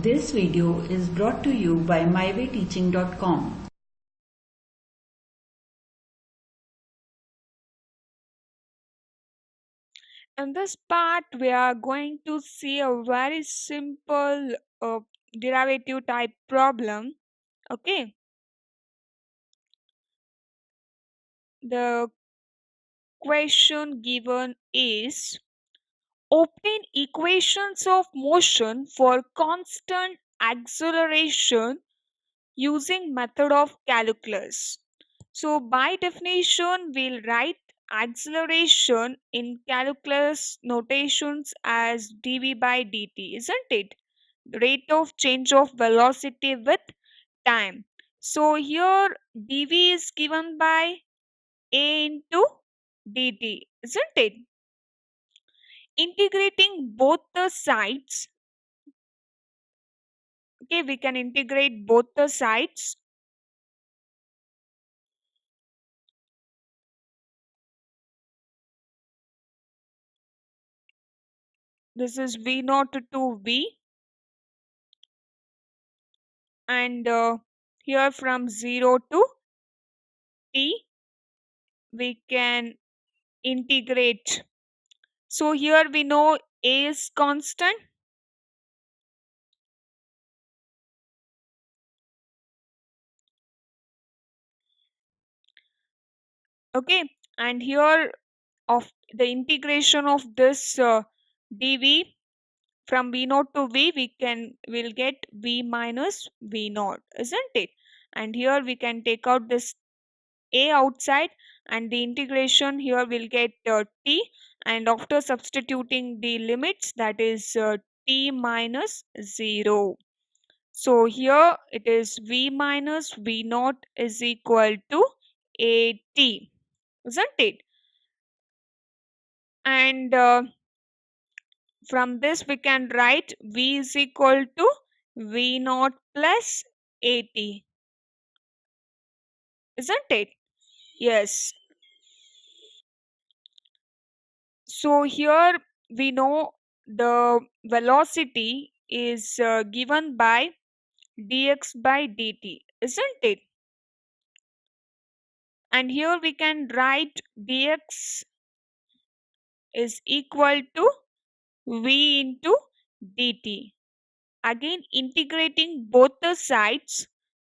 This video is brought to you by mywayteaching.com. In this part, we are going to see a very simple derivative type problem. Okay, the question given is obtain equations of motion for constant acceleration using method of calculus. So by definition, we'll write acceleration in calculus notations as dv by dt, isn't it? The rate of change of velocity with time. So here dv is given by a into dt, isn't it? Integrating both the sides, okay, we can integrate both the sides. This is v naught to v, and here from 0 to t we can integrate. So here we know a is constant, okay, and here of the integration of this dv from v naught to v, will get v minus v naught, isn't it? And here we can take out this a outside, and the integration here will get t, and after substituting the limits, that is t minus 0. So here it is v minus v naught is equal to at, isn't it? And from this we can write v is equal to v naught plus at, isn't it? Yes. So here we know the velocity is given by dx by dt, isn't it? And here we can write dx is equal to v into dt. Again, integrating both the sides,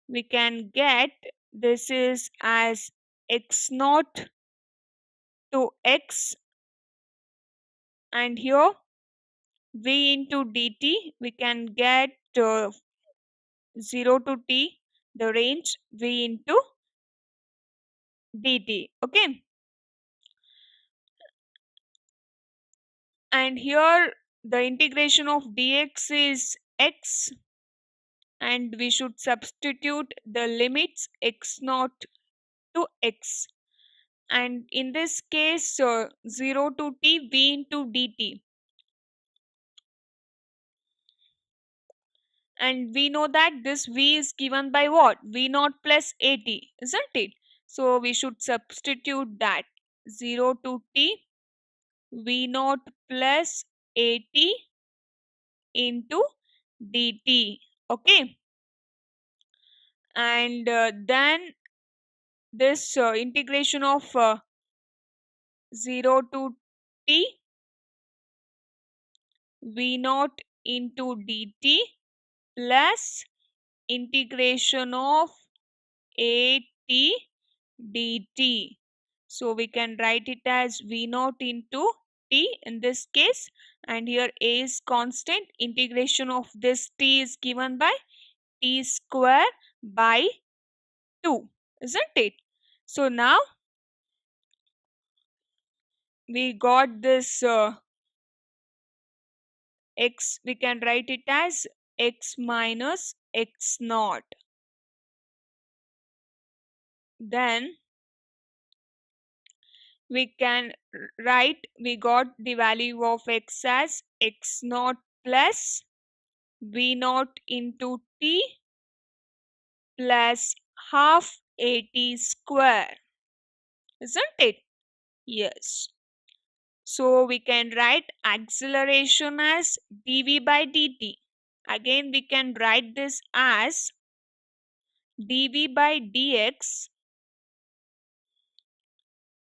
we can get this is as x naught to x, and here v into dt, we can get 0 to t, the range v into dt, okay. And here the integration of dx is x, and we should substitute the limits x naught to x, and in this case 0 to t v into dt, and we know that this v is given by what, v naught plus at, isn't it? So we should substitute that 0 to t v naught plus at into dt, okay. And then this integration of 0 to t v naught into dt plus integration of at dt. So we can write it as v naught into t in this case, and here a is constant. Integration of this t is given by t square by 2, isn't it? So now we got this x, we can write it as x minus x naught. Then we can write, we got the value of x as x naught plus v naught into t plus half at square, isn't it? Yes. So we can write acceleration as dv by dt, Again, we can write this as dv by dx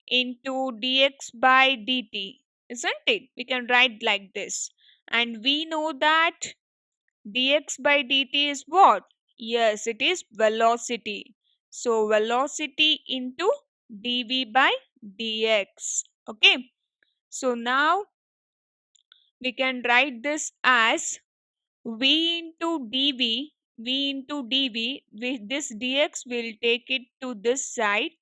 into dx by dt, isn't it? We can write like this. And we know that dx by dt is what? Yes, it is velocity. So velocity into dv by dx. Okay. So now we can write this as v into dv. V into dv. With this dx, we'll take it to this side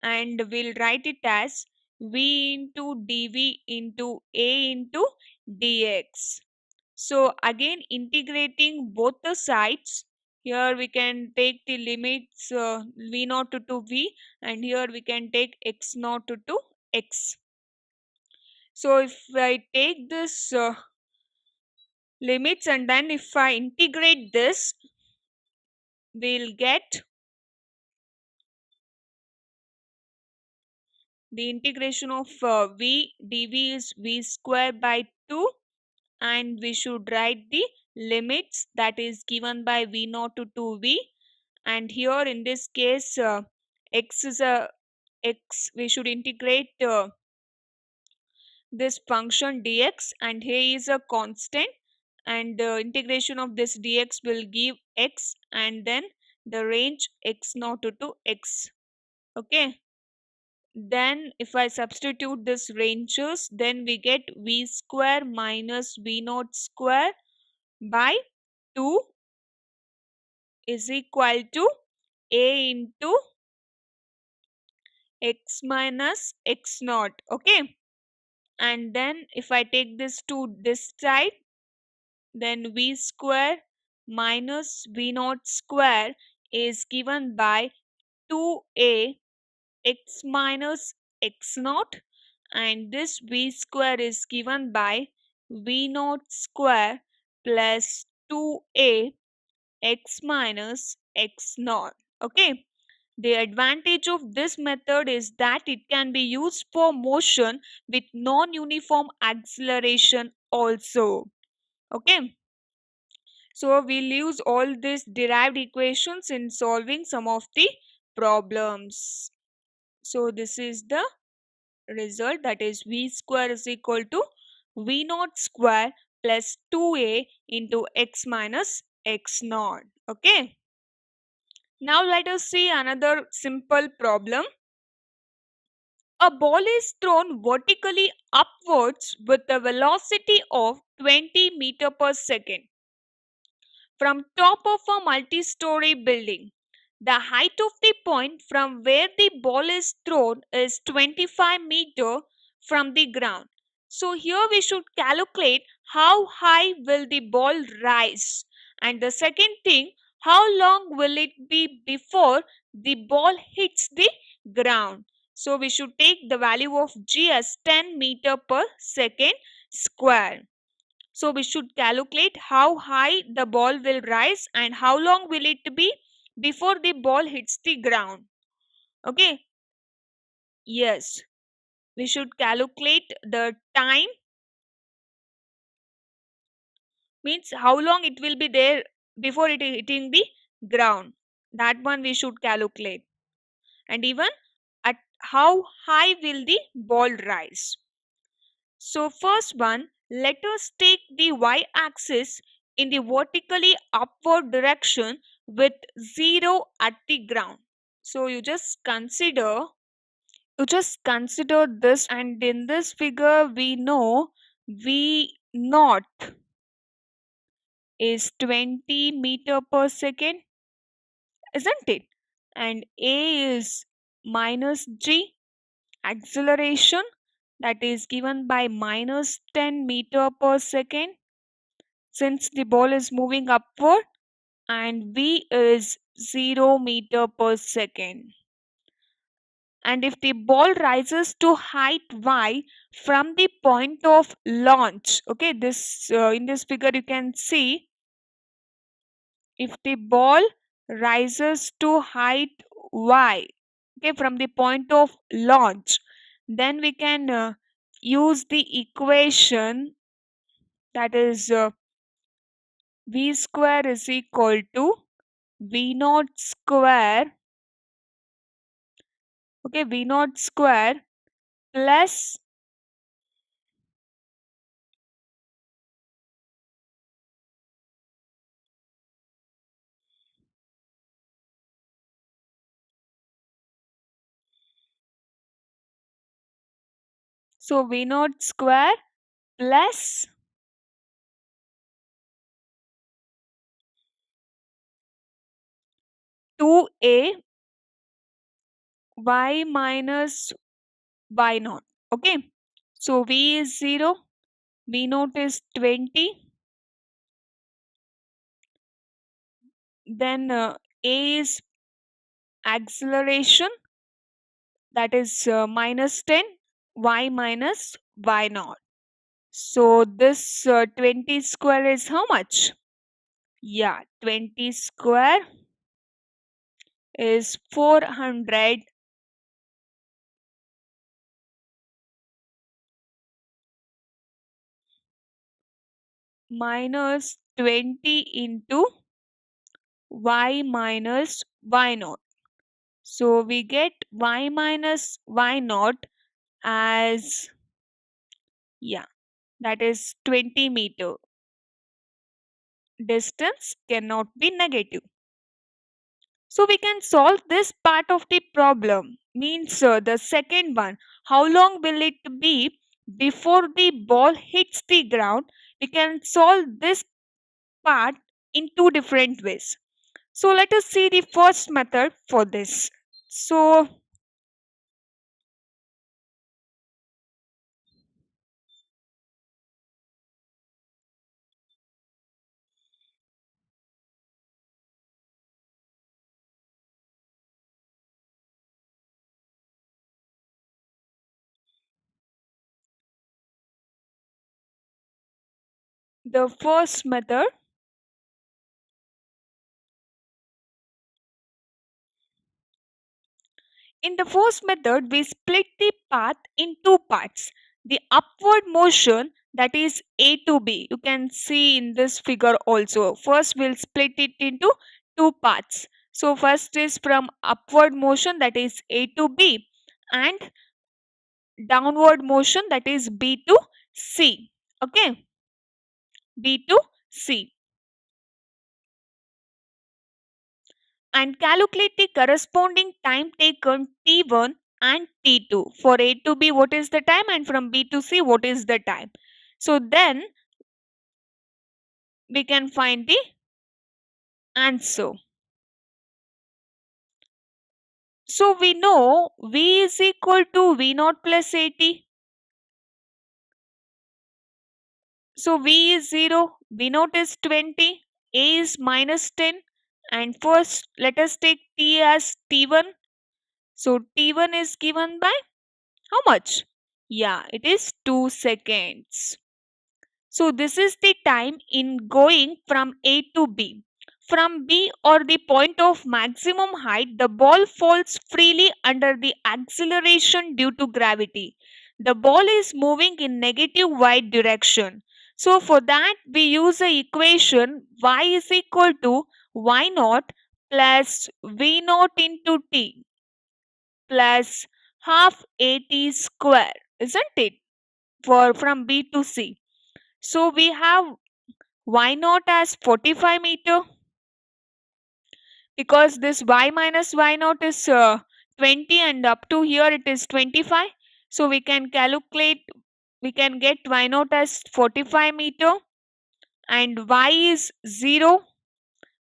and we'll write it as v into dv into a into dx. So again, integrating both the sides, here we can take the limits v naught to v, and here we can take x naught to x. So if I take this limits and then if I integrate this, we'll get the integration of v dv is v square by 2, and we should write the limits that is given by v naught to v, and here in this case x is a x, we should integrate this function dx, and here is a constant, and the integration of this dx will give x, and then the range x naught to x. Okay, then if I substitute this ranges, then we get v square minus v naught square by 2 is equal to a into x minus x naught. Okay, and then if I take this to this side, then v square minus v naught square is given by 2a x minus x naught, and this v square is given by v naught square plus 2a x minus x naught. Okay, the advantage of this method is that it can be used for motion with non-uniform acceleration also. Okay, so we'll use all these derived equations in solving some of the problems. So this is the result, that is v square is equal to v naught square plus 2a into x minus x naught. Okay, now let us see another simple problem. A ball is thrown vertically upwards with a velocity of 20 meter per second from top of a multi-story building. The height of the point from where the ball is thrown is 25 meter from the ground. So here we should calculate how high will the ball rise, and the second thing, how long will it be before the ball hits the ground. So we should take the value of g as 10 meter per second square. So we should calculate how high the ball will rise and how long will it be before the ball hits the ground. Okay, yes, we should calculate the time, means how long it will be there before it is hitting the ground. That one we should calculate, and even at how high will the ball rise. So first one, let us take the y-axis in the vertically upward direction with 0 at the ground. So you just consider this, and in this figure we know v naught is 20 meter per second, isn't it? And a is minus g, acceleration, that is given by minus 10 meter per second since the ball is moving upward, and v is 0 meter per second. And if the ball rises to height y from the point of launch, okay, this in this figure you can see, if the ball rises to height y, okay, from the point of launch, then we can use the equation, that is V square is equal to V naught square. Okay, V naught square plus so V naught square plus 2a y minus y naught. Okay, so V is 0, V naught is 20, then a is acceleration, that is minus 10, y minus y naught. So this 20 square is how much? Yeah, 20 square is 400 minus 20 into y minus y naught. So we get y minus y naught as, yeah, that is 20 meter. Distance cannot be negative. So we can solve this part of the problem. Means the second one, how long will it be before the ball hits the ground? We can solve this part in two different ways. So let us see the first method for this. So the first method, in the first method, we split the path in two parts. The upward motion, that is A to B. You can see in this figure also. First, we'll split it into two parts. So first is from upward motion, that is A to B, and downward motion, that is B to C. Okay, B to C. And calculate the corresponding time taken T1 and T2. For A to B, what is the time, and from B to C, what is the time? So then we can find the answer. So we know V is equal to V naught plus AT. So V is 0, V naught is 20, A is minus 10. And first, let us take T as T1. So T1 is given by how much? Yeah, it is 2 seconds. So this is the time in going from A to B. From B, or the point of maximum height, the ball falls freely under the acceleration due to gravity. The ball is moving in negative y direction. So for that we use a equation y is equal to y naught plus v naught into t plus half at square, isn't it? For from B to C. So we have y naught as 45 meter, because this y minus y naught is 20 and up to here it is 25. So we can calculate, we can get y naught as 45 meter, and y is 0,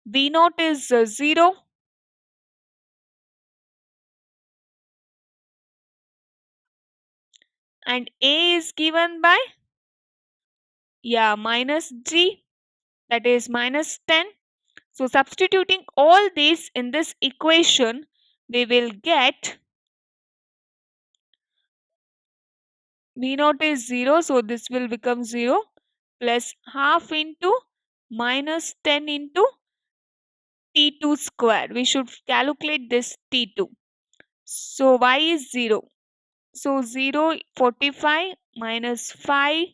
v naught is 0, and a is given by, yeah, minus g, that is minus 10. So substituting all these in this equation, we will get v naught is 0, so this will become 0, plus half into minus 10 into t2 square. We should calculate this t2. So y is 0. So 0, 45 minus 5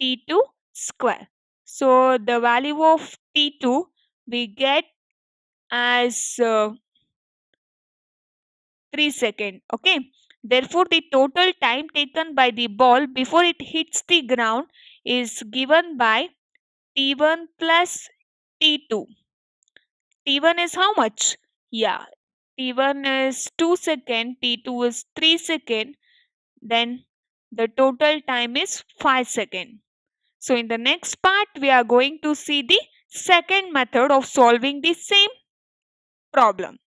t2 square. So the value of T2 we get as 3 seconds. Okay. Therefore, the total time taken by the ball before it hits the ground is given by T1 plus T2. T1 is how much? Yeah, T1 is 2 seconds, T2 is 3 seconds, then the total time is 5 seconds. So in the next part, we are going to see the second method of solving the same problem.